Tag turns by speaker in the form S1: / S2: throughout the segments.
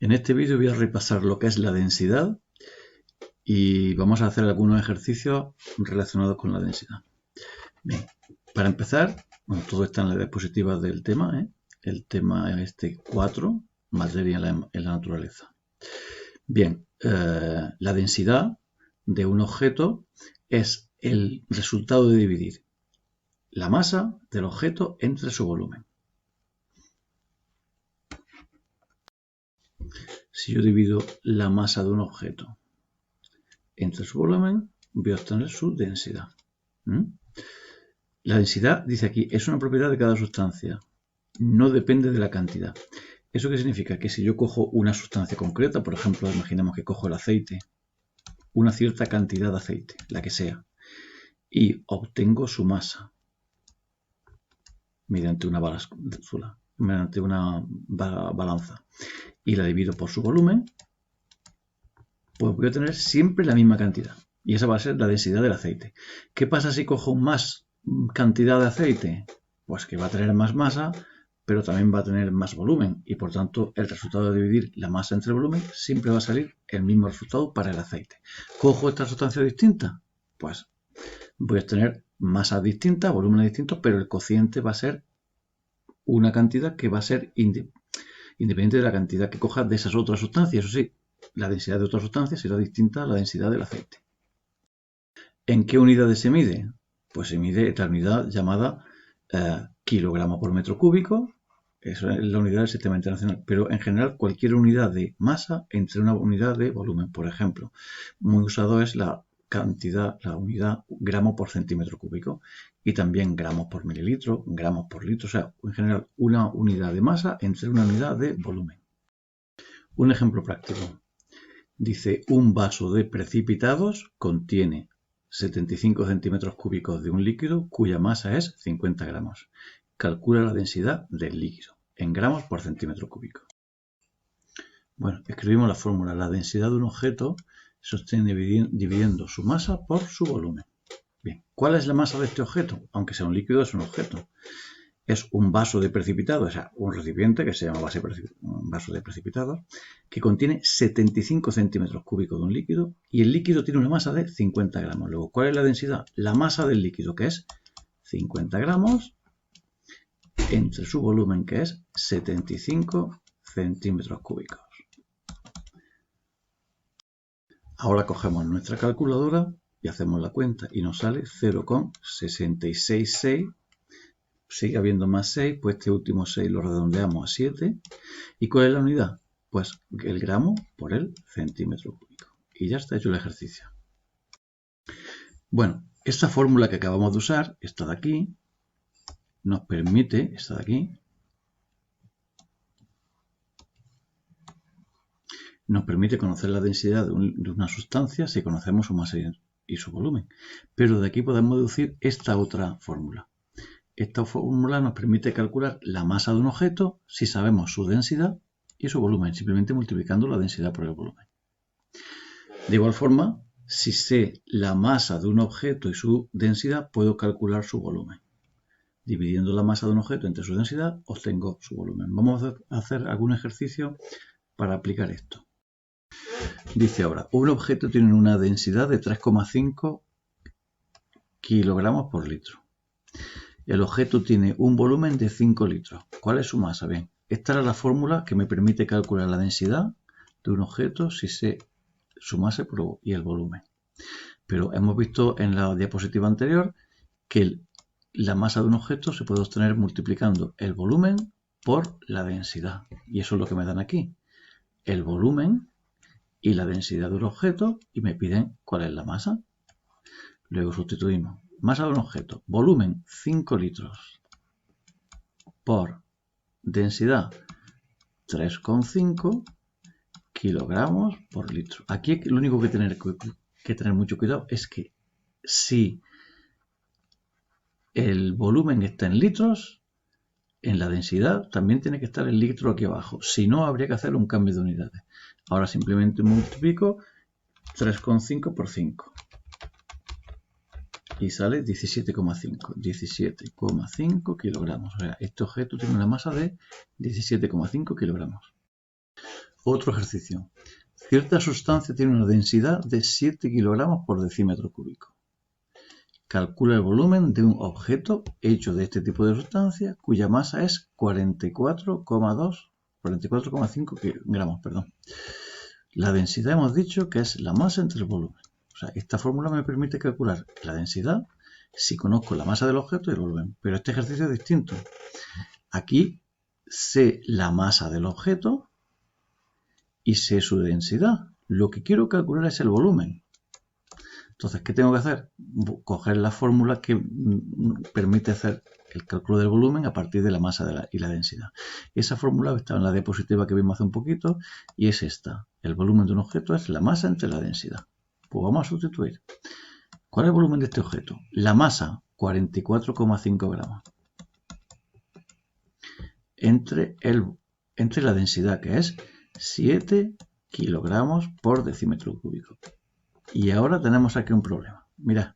S1: En este vídeo voy a repasar lo que es la densidad y vamos a hacer algunos ejercicios relacionados con la densidad. Bien, para empezar, bueno, todo está en la diapositiva del tema, el tema este 4, materia en la naturaleza. Bien, la densidad de un objeto es el resultado de dividir la masa del objeto entre su volumen. Si yo divido la masa de un objeto entre su volumen, voy a obtener su densidad. La densidad, dice aquí, es una propiedad de cada sustancia. No depende de la cantidad. ¿Eso qué significa? Que si yo cojo una sustancia concreta, por ejemplo, imaginemos que cojo el aceite, una cierta cantidad de aceite, la que sea, y obtengo su masa mediante una balanza y la divido por su volumen, pues voy a tener siempre la misma cantidad. Y esa va a ser la densidad del aceite. ¿Qué pasa si cojo más cantidad de aceite? Pues que va a tener más masa, pero también va a tener más volumen. Y por tanto, el resultado de dividir la masa entre el volumen siempre va a salir el mismo resultado para el aceite. ¿Cojo esta sustancia distinta? Pues voy a tener masas distintas, volúmenes distintos, pero el cociente va a ser una cantidad que va a ser independiente de la cantidad que coja de esas otras sustancias. Eso sí, la densidad de otras sustancias será distinta a la densidad del aceite. ¿En qué unidades se mide? Pues se mide esta unidad llamada kilogramos por metro cúbico. Eso es la unidad del sistema internacional. Pero en general cualquier unidad de masa entre una unidad de volumen. Por ejemplo, muy usado es la unidad gramo por centímetro cúbico. Y también gramos por mililitro, gramos por litro. O sea, en general una unidad de masa entre una unidad de volumen. Un ejemplo práctico. Dice, un vaso de precipitados contiene 75 centímetros cúbicos de un líquido cuya masa es 50 gramos. Calcula la densidad del líquido en gramos por centímetro cúbico. Bueno, escribimos la fórmula. La densidad de un objeto se obtiene dividiendo su masa por su volumen. Bien, ¿cuál es la masa de este objeto? Aunque sea un líquido, es un objeto. Es un vaso de precipitados, o sea, un recipiente que se llama un vaso de precipitados, que contiene 75 centímetros cúbicos de un líquido y el líquido tiene una masa de 50 gramos. Luego, ¿cuál es la densidad? La masa del líquido, que es 50 gramos, entre su volumen, que es 75 centímetros cúbicos. Ahora cogemos nuestra calculadora y hacemos la cuenta y nos sale 0,666. Sigue habiendo más 6, pues este último 6 lo redondeamos a 7. ¿Y cuál es la unidad? Pues el gramo por el centímetro cúbico. Y ya está hecho el ejercicio. Bueno, esta fórmula que acabamos de usar, esta de aquí, nos permite, esta de aquí, nos permite conocer la densidad de una sustancia si conocemos su masa y su volumen. Pero de aquí podemos deducir esta otra fórmula. Esta fórmula nos permite calcular la masa de un objeto si sabemos su densidad y su volumen, simplemente multiplicando la densidad por el volumen. De igual forma, si sé la masa de un objeto y su densidad, puedo calcular su volumen. Dividiendo la masa de un objeto entre su densidad, obtengo su volumen. Vamos a hacer algún ejercicio para aplicar esto. Dice ahora, un objeto tiene una densidad de 3,5 kilogramos por litro. El objeto tiene un volumen de 5 litros. ¿Cuál es su masa? Bien, esta era la fórmula que me permite calcular la densidad de un objeto si sé su masa y el volumen. Pero hemos visto en la diapositiva anterior que la masa de un objeto se puede obtener multiplicando el volumen por la densidad. Y eso es lo que me dan aquí. El volumen y la densidad de un objeto y me piden cuál es la masa. Luego sustituimos. Masa de un objeto, volumen 5 litros por densidad 3,5 kilogramos por litro. Aquí lo único que tener mucho cuidado es que si el volumen está en litros, en la densidad también tiene que estar el litro aquí abajo. Si no, habría que hacer un cambio de unidades. Ahora simplemente multiplico 3,5 por 5. Y sale 17,5. 17,5 kilogramos. O sea, este objeto tiene una masa de 17,5 kilogramos. Otro ejercicio. Cierta sustancia tiene una densidad de 7 kilogramos por decímetro cúbico. Calcula el volumen de un objeto hecho de este tipo de sustancia cuya masa es 44,5 gramos. La densidad hemos dicho que es la masa entre el volumen. O sea, esta fórmula me permite calcular la densidad si conozco la masa del objeto y el volumen. Pero este ejercicio es distinto. Aquí sé la masa del objeto y sé su densidad. Lo que quiero calcular es el volumen. Entonces, ¿qué tengo que hacer? Coger la fórmula que permite hacer el cálculo del volumen a partir de la masa y la densidad. Esa fórmula está en la diapositiva que vimos hace un poquito y es esta. El volumen de un objeto es la masa entre la densidad. Pues vamos a sustituir. ¿Cuál es el volumen de este objeto? La masa, 44,5 gramos. Entre la densidad, que es 7 kilogramos por decímetro cúbico. Y ahora tenemos aquí un problema. Mirad,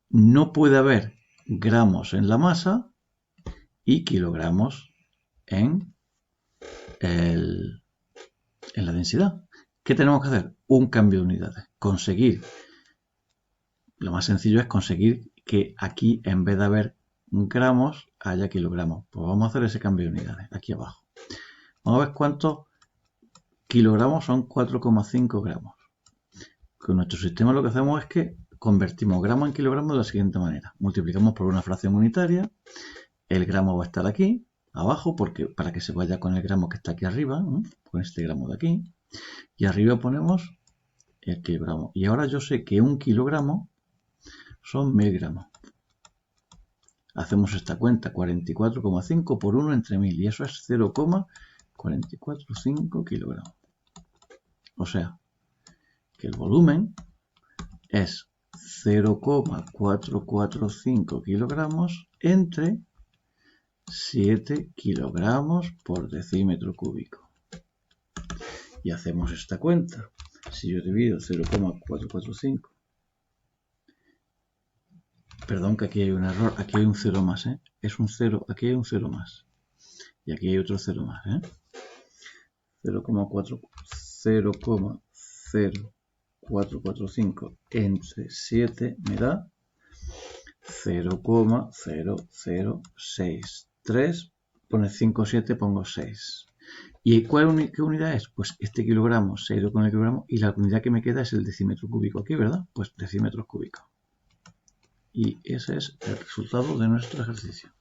S1: no puede haber gramos en la masa y kilogramos en la densidad. ¿Qué tenemos que hacer? Un cambio de unidades. Lo más sencillo es conseguir que aquí, en vez de haber gramos, haya kilogramos. Pues vamos a hacer ese cambio de unidades, aquí abajo. Vamos a ver cuántos kilogramos son 4,5 gramos. Con nuestro sistema lo que hacemos es que convertimos gramos en kilogramos de la siguiente manera. Multiplicamos por una fracción unitaria. El gramo va a estar aquí, abajo, para que se vaya con el gramo que está aquí arriba, ¿no? Con este gramo de aquí. Y arriba ponemos el kilogramo. Y ahora yo sé que un kilogramo son 1000 gramos. Hacemos esta cuenta, 44,5 por 1 entre 1000. Y eso es 0,445 kilogramos. O sea, que el volumen es 0,445 kilogramos entre 7 kilogramos por decímetro cúbico. Y hacemos esta cuenta. Si yo divido 0,445. Perdón que aquí hay un error. Aquí hay un 0 más. Es un 0. Aquí hay un 0 más. Y aquí hay otro 0 más. 0,0445 entre 7 me da 0,0063. Pone 5, 7, pongo 6. ¿Y qué unidad es? Pues este kilogramo se ha ido con el kilogramo y la unidad que me queda es el decímetro cúbico aquí, ¿verdad? Pues decímetros cúbicos. Y ese es el resultado de nuestro ejercicio.